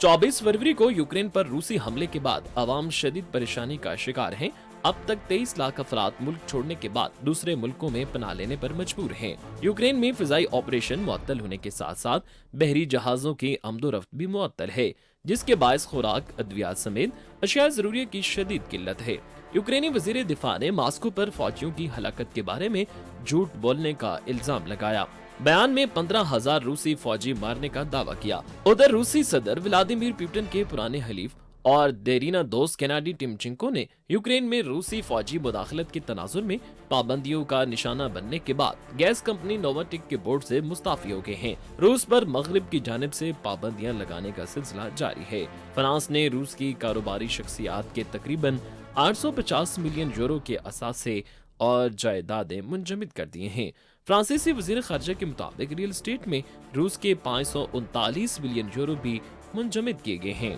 24 फरवरी को यूक्रेन पर रूसी हमले के बाद अवाम शदीद परेशानी का शिकार हैं। अब तक 23 लाख अफराद मुल्क छोड़ने के बाद दूसरे मुल्कों में पनाह लेने पर मजबूर हैं। यूक्रेन में फिजाई ऑपरेशन मुअत्तल होने के साथ साथ बहरी जहाजों की आमदोरफ्त भी मुअत्तल है, जिसके बायस खुराक, अद्वियात समेत अशिया जरूरी की शदीद किल्लत है। यूक्रेनी वजीर दिफा ने मास्को पर फौजियों की हलाकत के बारे में झूठ बोलने का इल्जाम लगाया। बयान में 15,000 रूसी फौजी मारने का दावा किया। उधर रूसी सदर व्लादिमीर पुतिन के पुराने हलीफ और देरीना दोस्त गेनाडी टिमचेंको ने यूक्रेन में रूसी फौजी मुदाखलत के तनाजुर में पाबंदियों का निशाना बनने के बाद गैस कंपनी नोवाटेक के बोर्ड से मुस्ताफी हो गए हैं। रूस पर मगरिब की जानिब से पाबंदियां लगाने का सिलसिला जारी है। फ्रांस ने रूस की कारोबारी शख्सियात के तकरीबन 850 मिलियन यूरो के असासे और जायदादें मुंजमद कर दिए हैं। फ्रांसीसी वजीर खारजा के मुताबिक रियल एस्टेट में रूस के 539 बिलियन यूरो भी मुंजमद किए गए हैं।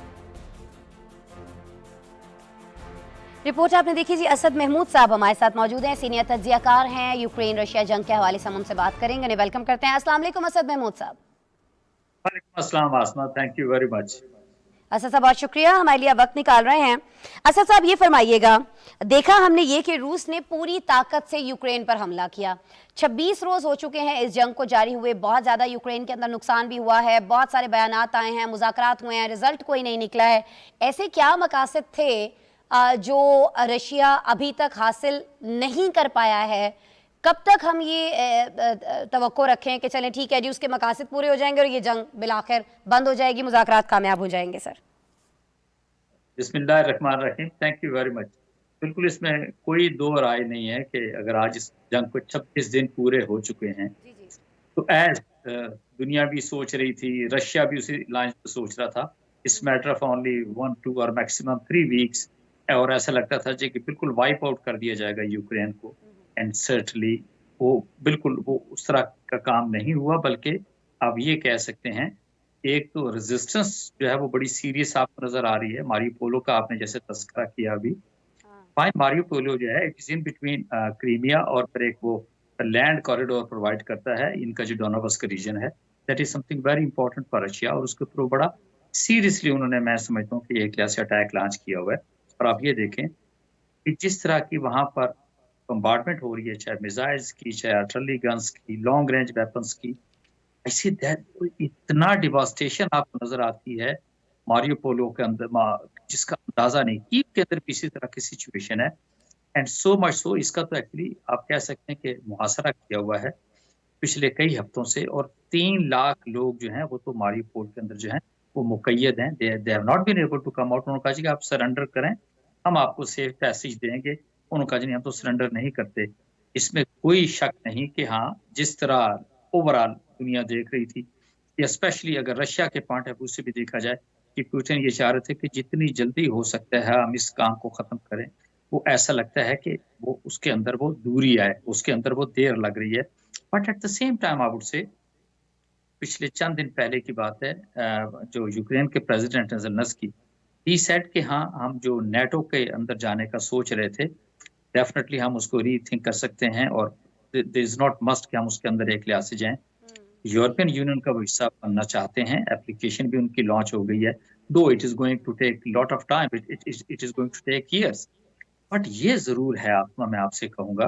रिपोर्ट आपने देखी जी। असद महमूद साहब हमारे साथ मौजूद हैं, सीनियर तज्जियाकार हैं, यूक्रेन रशिया जंग के हवाले से हम उनसे बात करेंगे। उन्हें वेलकम करते हैं। अस्सलाम वालेकुम असद महमूद साहब। वालेकुम अस्सलाम Asma, thank you very much. Asad साहब बहुत शुक्रिया हमारे लिए वक्त निकाल रहे हैं। असद साहब ये फरमाइएगा, देखा हमने ये कि रूस ने पूरी ताकत से यूक्रेन पर हमला किया। 26 रोज हो चुके हैं इस जंग को जारी हुए, बहुत ज़्यादा यूक्रेन के अंदर नुकसान भी हुआ है, बहुत सारे बयानात आए हैं, मुज़ाकरात हुए हैं, रिजल्ट कोई नहीं निकला है। ऐसे क्या मकासद थे जो रशिया अभी तक हासिल नहीं कर पाया है? कब तक हम ये तवक्को रखें कि चलें ठीक है जी उसके मकासद पूरे हो जाएंगे और ये जंग बिलाखिर बंद हो जाएगी, मुज़ाकरात कामयाब हो जाएंगे? सर बिस्मिल्लाहिर्रहमानिर्रहीम, थैंक यू वेरी मच। बिल्कुल इसमें कोई दो राय नहीं है कि अगर आज इस जंग को 26 दिन पूरे हो चुके हैं तो एज दुनिया भी सोच रही थी, रशिया भी उसी लाइन पर सोच रहा था, इस मैटर ऑफ ओनली 1, 2 और मैक्सिमम 3 वीक्स, और ऐसा लगता था जी कि बिल्कुल वाइप आउट कर दिया जाएगा यूक्रेन को। एंड सर्टनली वो बिल्कुल वो उस तरह का काम नहीं हुआ, बल्कि आप ये कह सकते हैं एक तो रेजिस्टेंस जो है वो बड़ी सीरियस आपको नजर आ रही है। मारियोपोलो का आपने जैसे तस्करा किया अभी, फाइन मारियोपोलो जो है it is in between Crimea और फिर एक वो लैंड कॉरिडोर प्रोवाइड करता है इनका जो डोनेबस का रीजन है, that is something very important for Russia, और उसके ऊपर बड़ा सीरियसली उन्होंने, मैं समझता हूँ कि एक ऐसे अटैक लॉन्च किया हुआ है। और आप ये देखें कि जिस तरह की वहां पर बम्बार्डमेंट हो रही है, चाहे मिसाइल्स की, चाहे आर्टिलरी गन्स की, लॉन्ग रेंज वेपन्स की, ऐसी इतना डिवास्टेशन आपको नजर आती है मारियोपोलो के अंदर जिसका अंदाजा नहीं। कीव के अंदर भी इसी तरह की सिचुएशन है। एंड सो मच सो इसका तो एक्चुअली आप कह सकते हैं कि मुहासरा किया हुआ है पिछले कई हफ्तों से, और 3 लाख लोग जो हैं वो तो मारियोपोल के अंदर जो हैं वो मुकैयद हैं। They have not been able to come out. उन्होंने कहा कि आप सरेंडर करें, हम आपको सेफ पैसेज देंगे। उन्होंने कहा नहीं हम तो सरेंडर नहीं करते। इसमें कोई शक नहीं कि हाँ, जिस तरह ओवरऑल दुनिया देख रही थी, या स्पेशली अगर रशिया के पॉइंट ऑफ व्यू से भी देखा जाए कि पुतिन ये चाह रहे थे कि जितनी जल्दी हो सकता है हम इस काम को खत्म करें। वो ऐसा लगता है कि वो उसके अंदर वो दूरी आए, उसके अंदर वो देर लग रही है। But at the same time I would say पिछले चंद दिन पहले की बात है, जो यूक्रेन के प्रेसिडेंट हैं ज़ेलेंस्की, ही सेड कि हाँ, हम जो नेटो के अंदर जाने का सोच रहे थे, डेफिनेटली हम उसको रीथिंक कर सकते हैं, और देयर इज़ नॉट मस्ट कि हम उसके अंदर एक लिहाज से जाएँ। यूरोपियन यूनियन का वो हिस्सा बनना चाहते हैं, एप्लीकेशन भी उनकी लॉन्च हो गई है, though it is going to take lot of time, it is going to take years. But ये ज़रूर है आत्मा, मैं आपसे कहूँगा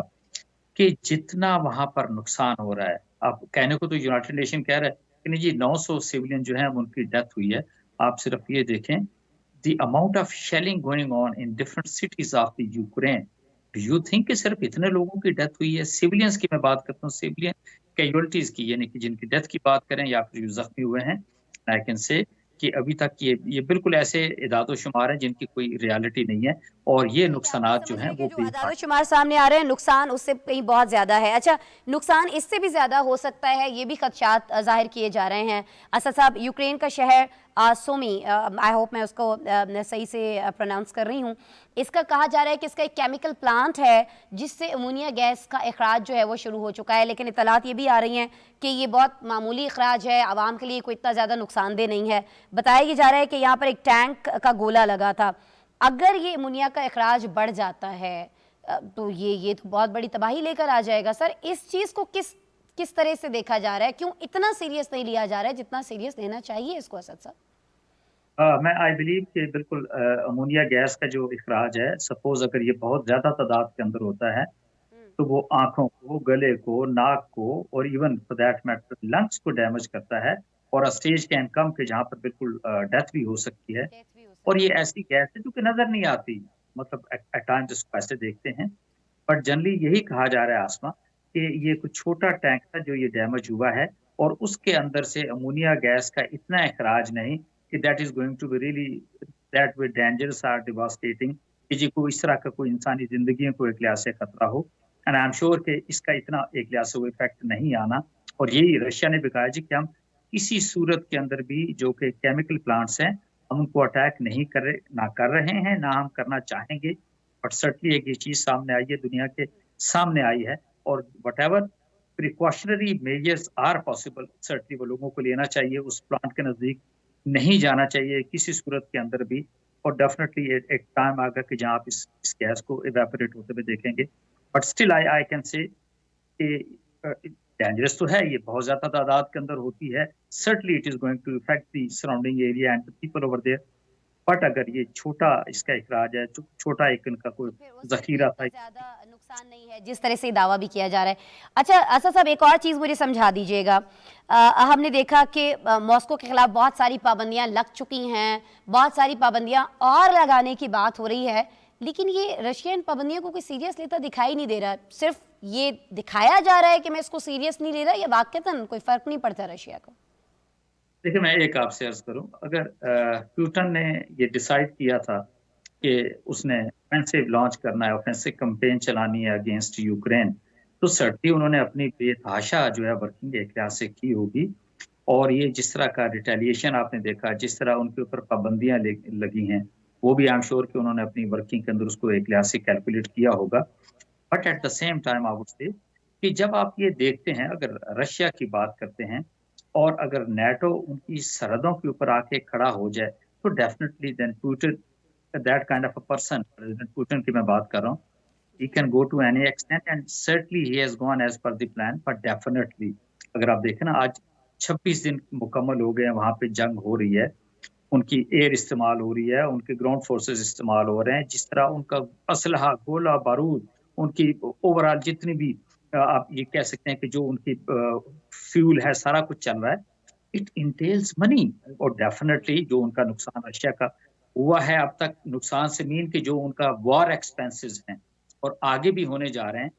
कि जितना वहाँ पर नुकसान हो रहा है, आप कहने को तो यूनाइटेड नेशन कह रहा है कि नहीं जी 900 सिविलियन जो हैं उनकी डेथ हुई है। आप सिर्फ ये देखें, the amount of shelling going on in different cities of the Ukraine, do you think कि सिर्फ इतने लोगों की डेथ हुई है? सिविलियंस की मैं बात करता हूँ, सिविलियन कैजुअलिटीज की, यानी कि जिनकी डेथ की बात करें या फिर जो जख्मी हुए हैं, आई कैन से कि अभी तक ये बिल्कुल ऐसे इदाद-ओ-शुमार हैं जिनकी कोई रियलिटी नहीं है, और ये यानी कि आप ये नुकसानात जो समझ हैं रहे हैं कि वो जो बेकार। आदाद-ओ-शुमार सामने आ रहे हैं, नुकसान उससे कहीं बहुत ज़्यादा है। अच्छा, नुकसान इससे भी ज़्यादा हो सकता है, ये भी खदशात ज़ाहिर किए जा रहे हैं। असद साहब, यूक्रेन का शहर सोमी, आई होप मैं उसको सही से प्रोनाउंस कर रही हूँ, इसका कहा जा रहा है कि इसका एक केमिकल प्लांट है जिससे अमोनिया गैस का अखराज जो है वो शुरू हो चुका है, लेकिन इतलात ये भी आ रही हैं कि ये बहुत मामूली अखराज है, आवाम के लिए कोई इतना ज़्यादा नुकसानदेह नहीं है। बताया ये जा रहा है कि यहाँ पर एक टैंक का गोला लगा था। अगर ये अमोनिया का अखराज बढ़ जाता है तो ये तो बहुत बड़ी तबाही लेकर आ जाएगा। सर, इस चीज़ को किस तरह से देखा जा रहा है? क्यों इतना सीरियस नहीं लिया जा रहा है जितना सीरियस लेना चाहिए इसको, असद साहब? मैं आई बिलीव कि बिल्कुल अमोनिया गैस का जो इखराज है, सपोज अगर ये बहुत ज़्यादा तादाद के अंदर होता है, तो वो आँखों को, गले को, नाक को, और even for that matter lungs को डैमेज करता है, और स्टेज कैन कम के जहाँ पर बिल्कुल डेथ भी हो सकती है। डेथ भी हो और सकती ये है। ऐसी गैस है जो कि नज़र नहीं आती, मतलब एट टाइम्स इसको ऐसे देखते हैं। बट जनरली यही कहा जा रहा है आसमा कि ये कुछ छोटा टैंक था जो ये डैमेज हुआ है, और उसके अंदर से अमोनिया गैस का इतना इखराज नहीं कि that is going to be really that way dangerous और डिवास्टेटिंग, कि जी कोई इस तरह का कोई इंसानी ज़िंदगियों को एक लिहाज से खतरा हो। एंड आई एम श्योर कि इसका इतना एक लिहाज से वो इफ़ेक्ट नहीं आना, और यही रशिया ने भी कहा जी कि हम किसी सूरत के अंदर भी जो कि केमिकल प्लांट्स हैं, हम उनको अटैक नहीं कर रहे हैं, ना हम करना चाहेंगे। बट सर्टनली एक ये चीज़ सामने आई है, दुनिया के सामने आई है, और whatever precautionary measures are possible, certainly वो लोगों को लेना चाहिए, उस प्लांट के नज़दीक नहीं जाना चाहिए किसी सूरत के अंदर भी। और डेफिनेटली एक टाइम आएगा कि जहाँ आप इस गैस को इवेपोरेट होते हुए देखेंगे। But still I can say dangerous तो है, ये बहुत ज्यादा तादाद के अंदर होती है, certainly it is going to effect the surrounding area and the people over there. But अगर ये छोटा इसका इखराज है, छोटा एक इनका कोई तो फिर उससे भी जखीरा था, इतना ज़्यादा नुकसान नहीं है जिस तरह से दावा भी किया जा रहा है। अच्छा असद साहब, एक और चीज़ मुझे समझा दीजिएगा। हमने देखा कि मॉस्को के खिलाफ बहुत सारी पाबंदियां लग चुकी हैं, बहुत सारी पाबंदियां और लगाने की बात हो रही है, लेकिन ये रशिया इन पाबंदियों को कोई सीरियस लेता दिखाई नहीं दे रहा। सिर्फ ये दिखाया जा रहा है कि मैं इसको सीरियस नहीं ले रहा, या वाकईतन कोई फ़र्क नहीं पड़ता रशिया को? देखिए मैं एक आपसे अर्ज करूं, अगर प्यूटन ने ये डिसाइड किया था कि उसने ऑफेंसिव लॉन्च करना है, ऑफेंसिव कैंपेन चलानी है अगेंस्ट यूक्रेन, तो सर्टनली उन्होंने अपनी बेतहाशा जो है वर्किंग एक लिहाज से की होगी। और ये जिस तरह का रिटेलिएशन आपने देखा, जिस तरह उनके ऊपर पाबंदियां लगी हैं, वो भी आई एम श्योर कि उन्होंने अपनी वर्किंग के अंदर उसको एक लिहाज से कैलकुलेट किया होगा। But at the same time I would say कि जब आप ये देखते हैं, अगर रशिया की बात करते हैं, और अगर नेटो उनकी सरहदों के ऊपर आके खड़ा हो जाए, तो definitely then Putin that kind of a person, president Putin की मैं बात कर रहा हूँ, he can go to any extent and certainly he has gone as per the plan, but definitely अगर आप देखें ना, आज 26 दिन मुकम्मल हो गए हैं, वहाँ पे जंग हो रही है, उनकी एयर इस्तेमाल हो रही है, उनके ग्राउंड फोर्सेस इस्तेमाल हो रहे हैं, जिस तरह उनका असलहा, गोला बारूद, उनकी ओवरऑल जितनी भी आप ये कह सकते हैं कि जो उनकी फ्यूल है, सारा कुछ चल रहा है, इट इंटेल्स मनी। और डेफिनेटली जो उनका नुकसान रशिया का हुआ है अब तक, नुकसान से मीन कि जो उनका वॉर एक्सपेंसेस हैं और आगे भी होने जा रहे हैं,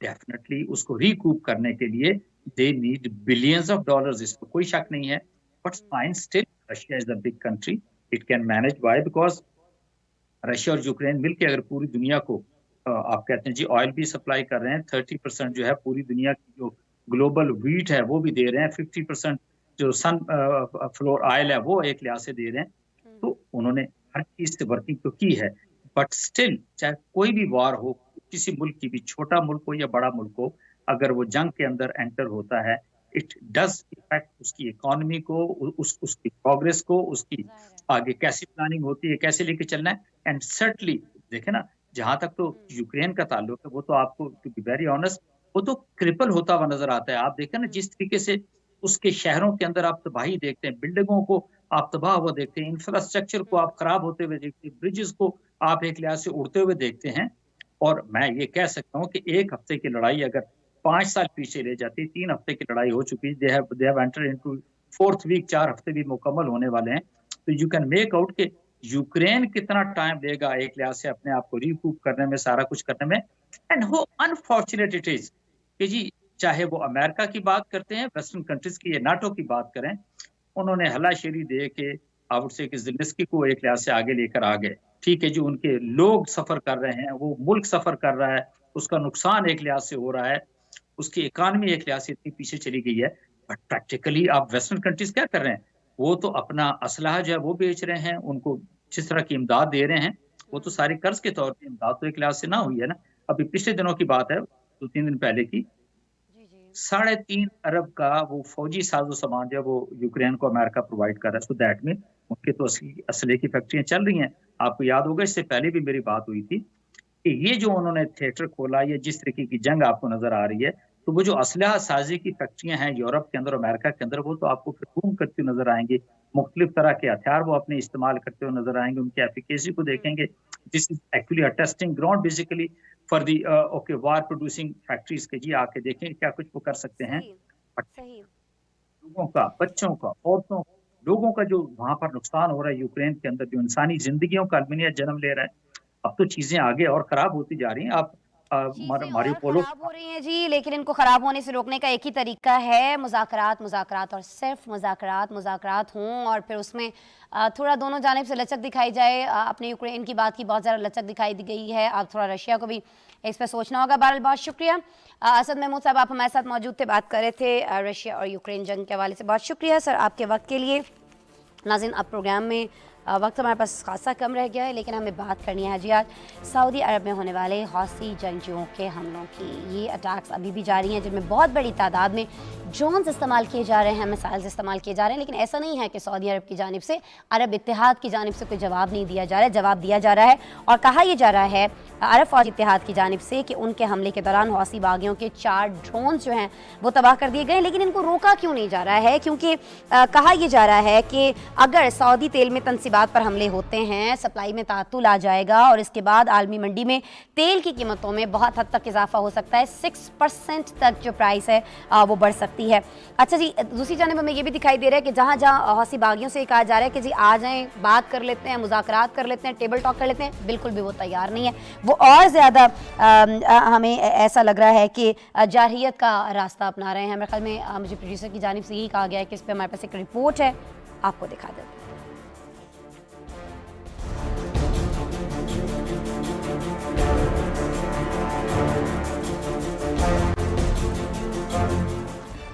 डेफिनेटली उसको रिकूप करने के लिए they need billions of dollars, इसमें कोई शक नहीं है। But fine still Russia is a big country, it can manage. Why? Because Russia और यूक्रेन मिलकर अगर पूरी दुनिया को आप कहते हैं जी ऑयल भी सप्लाई कर रहे हैं, 30% जो है पूरी दुनिया की जो ग्लोबल व्हीट है वो भी दे रहे हैं, 50% जो सन फ्लोर ऑयल है वो एक लिहाज से दे रहे हैं। तो उन्होंने हर चीज से वर्किंग तो की है, बट स्टिल चाहे कोई भी वार हो, किसी मुल्क की भी, छोटा मुल्क हो या बड़ा मुल्क हो, अगर वो जंग के अंदर एंटर होता है, इट डज इफेक्ट उसकी इकोनॉमी को, उसकी प्रोग्रेस को, उसकी आगे कैसी प्लानिंग होती है, कैसे लेके चलना है। एंड सर्टनली देखे ना, जहां तक तो यूक्रेन का ताल्लुक है, वो तो आपको टू बी वेरी ऑनेस्ट, वो तो क्रिपल होता हुआ नजर आता है। आप देखें ना जिस तरीके से उसके शहरों के अंदर आप तबाही देखते हैं, बिल्डिंगों को आप तबाह हुआ देखते हैं, इंफ्रास्ट्रक्चर को आप खराब होते हुए देखते हैं, ब्रिजेस को आप एक लिहाज से उड़ते हुए देखते हैं। और मैं ये कह सकता हूँ कि एक हफ्ते की लड़ाई अगर 5 साल पीछे ले जाती, 3 हफ्ते की लड़ाई हो चुकी, they have enter into 4th week, 4 हफ्ते भी मुकम्मल होने वाले हैं। तो यू कैन मेक आउट कि यूक्रेन कितना टाइम लेगा एक लिहाज से अपने आप को रिकूप करने में, सारा कुछ करने में। एंड हो अनफॉर्चुनेट इट इज कि जी चाहे वो अमेरिका की बात करते हैं, वेस्टर्न कंट्रीज की, या नाटो की बात करें, उन्होंने हलाशेरी दे के आउट से ज़ेलेंस्की को एक लिहाज से आगे लेकर आ गए। ठीक है जी, उनके लोग सफर कर रहे हैं, वो मुल्क सफर कर रहा है, उसका नुकसान एक लिहाज से हो रहा है, उसकी इकानमी एक लिहाज से इतनी पीछे चली गई है। बट प्रैक्टिकली आप वेस्टर्न कंट्रीज क्या कर रहे हैं, वो तो अपना असलहा जो है वो बेच रहे हैं, उनको जिस तरह की इमदाद दे रहे हैं, वो तो सारी कर्ज के तौर पे इमदाद तो एक लिहाज से ना हुई है ना। अभी पिछले दिनों की बात है, 2-3 दिन पहले की, 3.5 अरब का वो फौजी साजो सामान जो है वो यूक्रेन को अमेरिका प्रोवाइड कर रहा है। सो दैट मीन उनके तो असले की फैक्ट्रियां चल रही हैं। आपको याद होगा इससे पहले भी मेरी बात हुई थी कि ये जो उन्होंने थिएटर खोला, या जिस तरीके की जंग आपको नजर आ रही है, तो वो जो असलहा साजी की फैक्ट्रियां हैं यूरोप के अंदर, अमेरिका के अंदर, वो तो आपको फिर बूम करती नजर आएंगी। मुख्तलिफ तरह के हथियार वो अपने इस्तेमाल करते हुए नजर आएंगे, उनकी एफिकेसी को देखेंगे। This is actually a testing ground basically for the okay war producing factories के। जी आके देखें क्या कुछ वो कर सकते हैं। सही। लोगों का, बच्चों का, औरतों, लोगों का जो वहां पर नुकसान हो रहा है यूक्रेन के अंदर, जो इंसानी जिंदगियों का अलमिया जन्म ले रहा है, अब तो चीजें आगे और खराब होती जा रही हैं। आप चीज़ें और मारियोपोलो ख़राब हो रही हैं जी, लेकिन इनको ख़राब होने से रोकने का एक ही तरीका है, मुज़ाकरात, मुज़ाकरात और सिर्फ मुज़ाकरात हों, और फिर उसमें थोड़ा दोनों जानिब से लचक दिखाई जाए। आपने यूक्रेन की बात की, बहुत ज़्यादा लचक दिखाई दी गई है, अब थोड़ा रशिया को भी इस पर सोचना होगा। बहरहाल बहुत शुक्रिया असद महमूद साहब, आप हमारे साथ मौजूद थे, बात कर रहे थे रशिया और यूक्रेन जंग के हवाले से। बहुत शुक्रिया सर आपके वक्त के लिए। नाज़रीन, अब प्रोग्राम में वक्त हमारे पास खासा कम रह गया है, लेकिन हमें बात करनी है जी आज सऊदी अरब में होने वाले हौसी जंगजुओं के हमलों की। ये अटैक्स अभी भी जारी हैं, जिनमें बहुत बड़ी तादाद में ड्रोन्स इस्तेमाल किए जा रहे हैं, मिसाइल्स इस्तेमाल किए जा रहे हैं। लेकिन ऐसा नहीं है कि सऊदी अरब की जानिब से, अरब इत्तेहाद की जानिब से कोई जवाब नहीं दिया जा रहा है। जवाब दिया जा रहा है और कहा यह जा रहा है अरब फौज इत्तेहाद की जानिब से कि उनके हमले के दौरान हौसी बागियों के 4 ड्रोन जो हैं वो तबाह कर दिए गए। लेकिन इनको रोका क्यों नहीं जा रहा है? क्योंकि कहा यह जा रहा है कि अगर सऊदी तेल में तनसीबात पर हमले होते हैं, सप्लाई में तातुल आ जाएगा, और इसके बाद आलमी मंडी में तेल की कीमतों में बहुत हद तक इजाफा हो सकता है। 6% तक जो प्राइस है वो बढ़ सकती है। अच्छा जी, दूसरी जानिब हमें ये भी दिखाई दे रहा है कि जहाँ जहाँ हौसी बागियों से कहा जा रहा है कि जी आ जाएं, बात कर लेते हैं, मुज़ाकरात कर लेते हैं, टेबल टॉक कर लेते हैं, बिल्कुल भी वो तैयार नहीं है। वो और ज़्यादा हमें ऐसा लग रहा है कि जारहियत का रास्ता अपना रहे हैं। मेरे ख्याल में मुझे प्रोड्यूसर की जानिब से यही कहा गया है कि इस पर हमारे पास एक रिपोर्ट है, आपको दिखा देते हैं।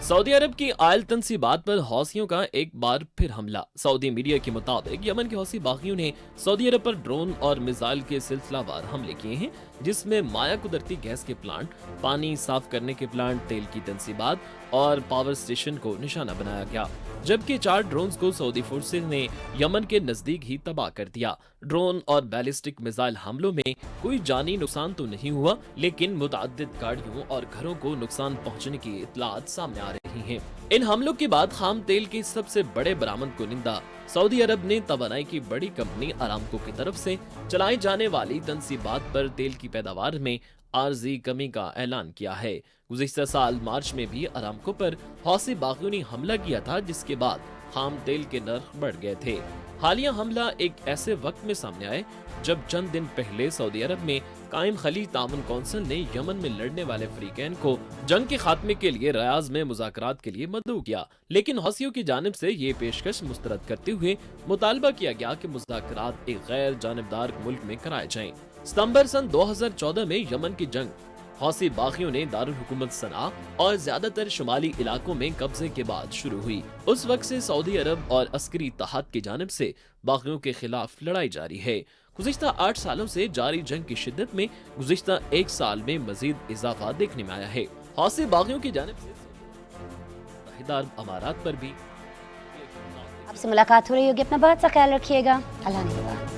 सऊदी अरब की आयल तनसीबात पर हौसियों का एक बार फिर हमला। सऊदी मीडिया के मुताबिक यमन के हौसी बागियों ने सऊदी अरब पर ड्रोन और मिसाइल के सिलसिलावार हमले किए हैं, जिसमें माया कुदरती गैस के प्लांट, पानी साफ करने के प्लांट, तेल की तनसीबात और पावर स्टेशन को निशाना बनाया गया। जबकि 4 ड्रोन्स को सऊदी फोर्सेज ने यमन के नजदीक ही तबाह कर दिया। ड्रोन और बैलिस्टिक मिसाइल हमलों में कोई जानी नुकसान तो नहीं हुआ, लेकिन मुतअद्दिद गाड़ियों और घरों को नुकसान पहुंचने की इत्तलात सामने आ रही हैं। इन हमलों के बाद खाम तेल के सबसे बड़े बरामद कुनिंदा सऊदी अरब ने तवानाई की बड़ी कंपनी अरामको की तरफ से चलाई जाने वाली तनसीबात पर तेल की पैदावार में आर्जी कमी का ऐलान किया है। गुज़िश्ता साल मार्च में भी अरामको पर हौसी बागियों ने हमला किया था, जिसके बाद खाम तेल के नर्ख बढ़ गए थे। हालिया हमला एक ऐसे वक्त में सामने आए जब चंद दिन पहले सऊदी अरब में कायम खलीज ताउन कौंसिल ने यमन में लड़ने वाले फ्रीकैन को जंग के खात्मे के लिए रियाज में मुज़ाकरात के लिए मदऊ किया। लेकिन हौसियों की जानिब से ये पेशकश मुस्तरद करते हुए मुतालबा किया गया कि मुज़ाकरात एक गैर जानिबदार मुल्क में कराए जाएं। सितंबर सन 2014 में यमन की जंग हौसी बागियों ने दारुल हुकूमत सना और ज्यादातर शुमाली इलाकों में कब्जे के बाद शुरू हुई। उस वक्त से सऊदी अरब और अस्करी इत्तेहाद की जानिब से बागियों के खिलाफ लड़ाई जारी है। गुज़िश्ता 8 सालों से जारी जंग की शिद्दत में गुज़िश्ता 1 साल में मजीद इजाफा देखने में आया है। हौसी बागियों की जानिब से मुत्तहिदा अरब अमारात पर भी आपसे मुलाकात हो रही होगी। अपना बहुत सा ख्याल रखिएगा। अल्लाह ने